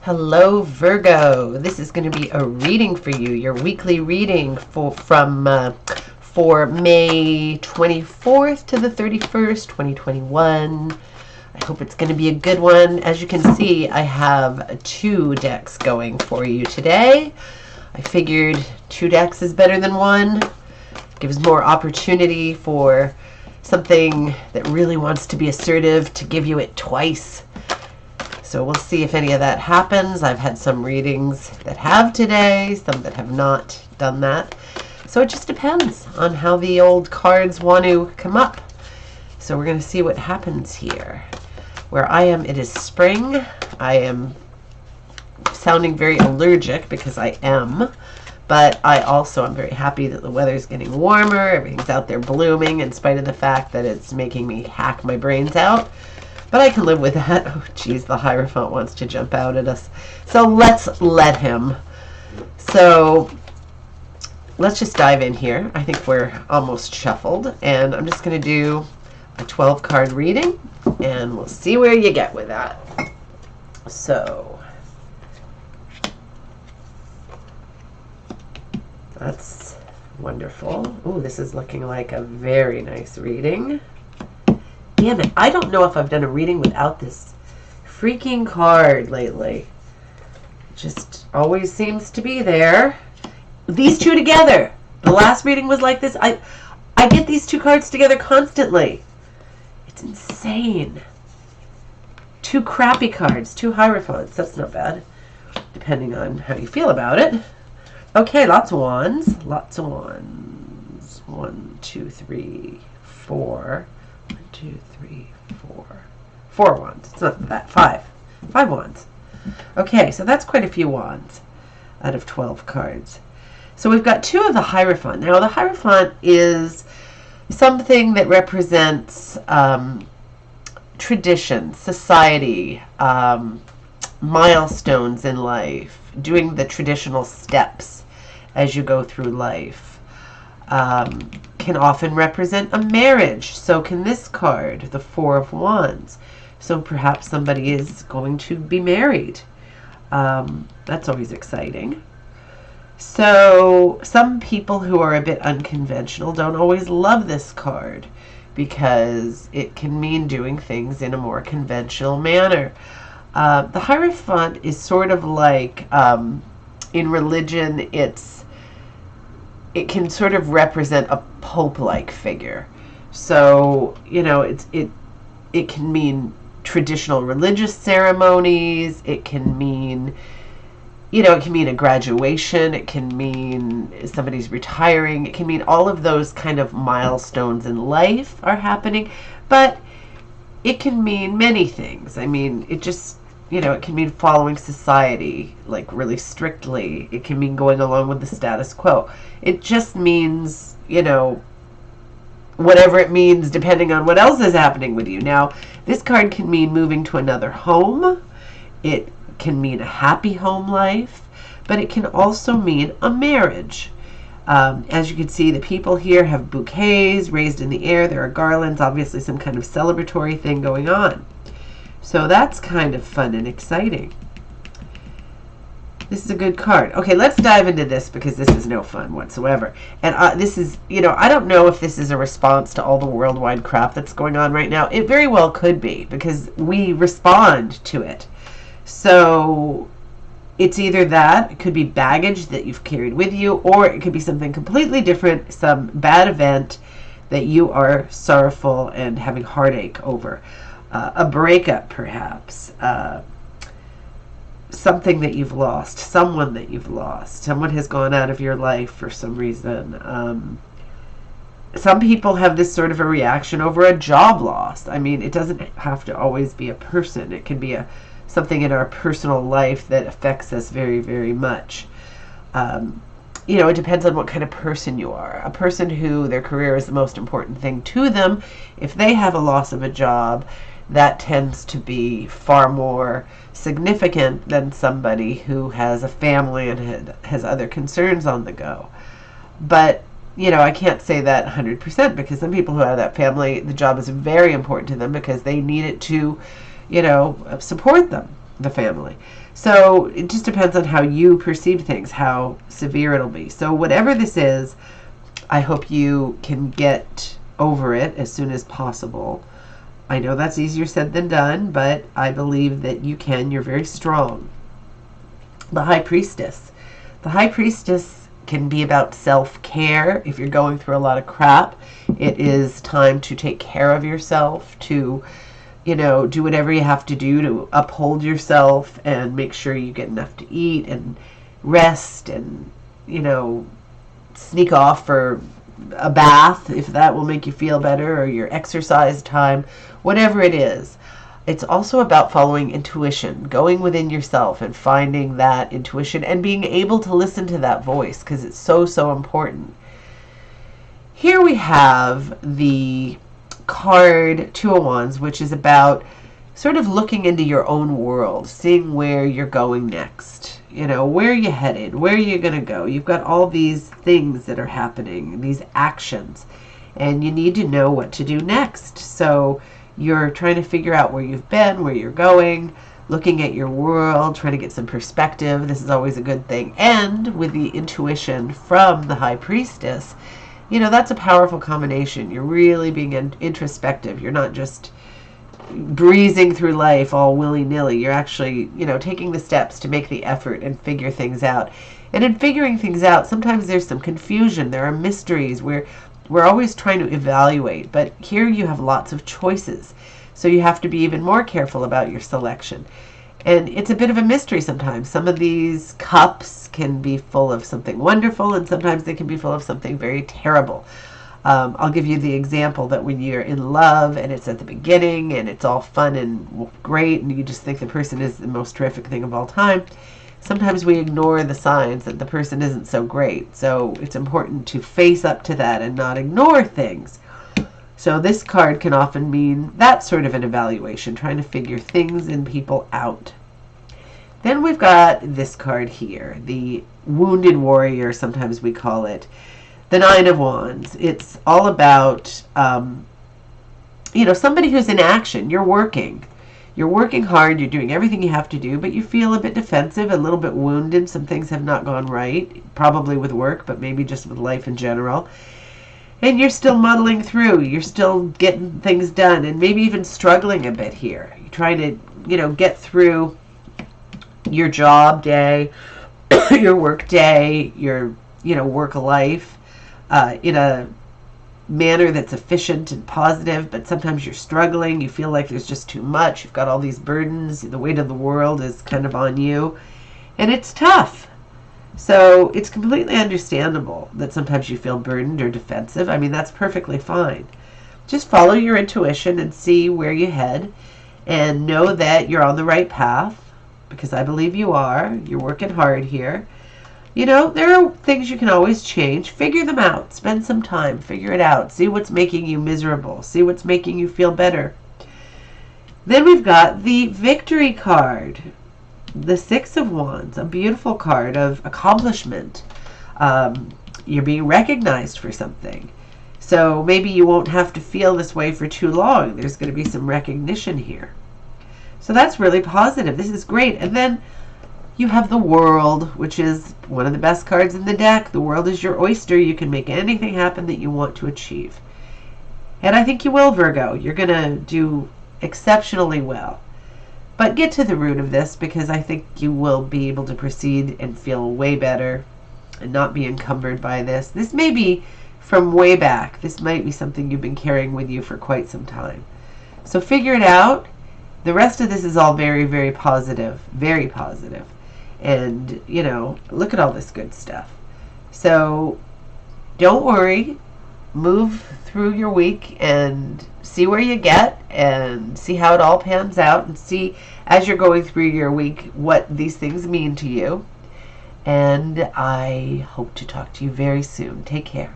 Hello, Virgo. This is going to be a reading for you, your weekly reading for May 24th to the 31st, 2021. I hope it's going to be a good one. As you can see, I have 2 decks going for you today. I figured 2 decks is better than one. Gives more opportunity for something that really wants to be assertive to give you it twice. So we'll see if any of that happens. I've had some readings that have today, some that have not done that. So it just depends on how the old cards want to come up. So we're going to see what happens here. Where I am, it is spring. I am sounding very allergic because I am. But I also am very happy that the weather's getting warmer. Everything's out there blooming in spite of the fact that it's making me hack my brains out. But I can live with that. Oh, geez, the Hierophant wants to jump out at us. So let's let him. So let's just dive in here. I think we're almost shuffled. And I'm just going to do a 12-card reading. And we'll see where you get with that. So that's wonderful. Oh, this is looking like a very nice reading. Damn it, I don't know if I've done a reading without this freaking card lately. It just always seems to be there. These 2 together. The last reading was like this. I get these 2 cards together constantly. It's insane. 2 crappy cards, 2 Hierophants. That's not bad, depending on how you feel about it. Okay, lots of wands. Lots of wands. 1, 2, 3, 4. 1, 2, 3, 4. 4 wands. It's not that. 5. 5 wands. Okay, so that's quite a few wands out of 12 cards. So we've got 2 of the Hierophant. Now, the Hierophant is something that represents tradition, society, milestones in life, doing the traditional steps as you go through life. Can often represent a marriage. So can this card, the 4 of Wands. So perhaps somebody is going to be married. That's always exciting. So some people who are a bit unconventional don't always love this card because it can mean doing things in a more conventional manner. The Hierophant is sort of like, in religion, it can sort of represent a pope-like figure. So, you know, it can mean traditional religious ceremonies. It can mean, you know, it can mean a graduation. It can mean somebody's retiring. It can mean all of those kind of milestones in life are happening. But it can mean many things. I mean, it just, you know, it can mean following society, like really strictly. It can mean going along with the status quo. It just means, you know, whatever it means depending on what else is happening with you. Now, this card can mean moving to another home. It can mean a happy home life, but it can also mean a marriage. As you can see, the people here have bouquets raised in the air. There are garlands, obviously some kind of celebratory thing going on. So that's kind of fun and exciting. This is a good card. Okay, let's dive into this because this is no fun whatsoever. And this is, you know, I don't know if this is a response to all the worldwide crap that's going on right now. It very well could be because we respond to it. So it's either that, it could be baggage that you've carried with you, or it could be something completely different, some bad event that you are sorrowful and having heartache over. A breakup, perhaps. Something that you've lost. Someone that you've lost. Someone has gone out of your life for some reason. Some people have this sort of a reaction over a job loss. I mean, it doesn't have to always be a person. It can be something in our personal life that affects us very, very much. You know, it depends on what kind of person you are. A person who their career is the most important thing to them, if they have a loss of a job, that tends to be far more significant than somebody who has a family and has other concerns on the go. But, you know, I can't say that 100% because some people who have that family, the job is very important to them because they need it to, you know, support them. the family. So it just depends on how you perceive things, how severe it'll be. So whatever this is, I hope you can get over it as soon as possible. I know that's easier said than done, but I believe that you can. You're very strong. The High Priestess. The High Priestess can be about self-care. If you're going through a lot of crap, it is time to take care of yourself, to, do whatever you have to do to uphold yourself and make sure you get enough to eat and rest and, sneak off for a bath if that will make you feel better, or your exercise time, whatever it is. It's also about following intuition, going within yourself and finding that intuition and being able to listen to that voice, because it's so, so important. Here we have the card Two of Wands, which is about sort of looking into your own world, seeing where you're going next. Where are you headed? Where are you going to go? You've got all these things that are happening, these actions, and you need to know what to do next. So you're trying to figure out where you've been, where you're going, looking at your world, trying to get some perspective. This is always a good thing. And with the intuition from the High Priestess, that's a powerful combination. You're really being introspective. You're not just breezing through life all willy-nilly. You're actually, taking the steps to make the effort and figure things out. And in figuring things out, sometimes there's some confusion. There are mysteries. We're always trying to evaluate, but here you have lots of choices. So you have to be even more careful about your selection. And it's a bit of a mystery sometimes. Some of these cups can be full of something wonderful, and sometimes they can be full of something very terrible. I'll give you the example that when you're in love and it's at the beginning and it's all fun and great and you just think the person is the most terrific thing of all time, sometimes we ignore the signs that the person isn't so great. So it's important to face up to that and not ignore things. So this card can often mean that sort of an evaluation, trying to figure things and people out. Then we've got this card here, the Wounded Warrior, sometimes we call it. The Nine of Wands. It's all about, somebody who's in action. You're working. You're working hard. You're doing everything you have to do, but you feel a bit defensive, a little bit wounded. Some things have not gone right, probably with work, but maybe just with life in general. And you're still muddling through. You're still getting things done, and maybe even struggling a bit here. You're trying to, get through your job day, your work day, your, work life. In a manner that's efficient and positive, but sometimes you're struggling. You feel like there's just too much. You've got all these burdens. The weight of the world is kind of on you, and it's tough. So it's completely understandable that sometimes you feel burdened or defensive. I mean, that's perfectly fine. Just follow your intuition and see where you head, and know that you're on the right path, because I believe you are. You're working hard here. There are things you can always change. Figure them out. Spend some time. Figure it out. See what's making you miserable. See what's making you feel better. Then we've got the Victory card. The Six of Wands. A beautiful card of accomplishment. You're being recognized for something. So maybe you won't have to feel this way for too long. There's going to be some recognition here. So that's really positive. This is great. And then you have the World, which is one of the best cards in the deck. The world is your oyster. You can make anything happen that you want to achieve. And I think you will, Virgo. You're going to do exceptionally well. But get to the root of this, because I think you will be able to proceed and feel way better and not be encumbered by this. This may be from way back. This might be something you've been carrying with you for quite some time. So figure it out. The rest of this is all very, very positive. Very positive. And, look at all this good stuff. So don't worry. Move through your week and see where you get and see how it all pans out, and see as you're going through your week what these things mean to you. And I hope to talk to you very soon. Take care.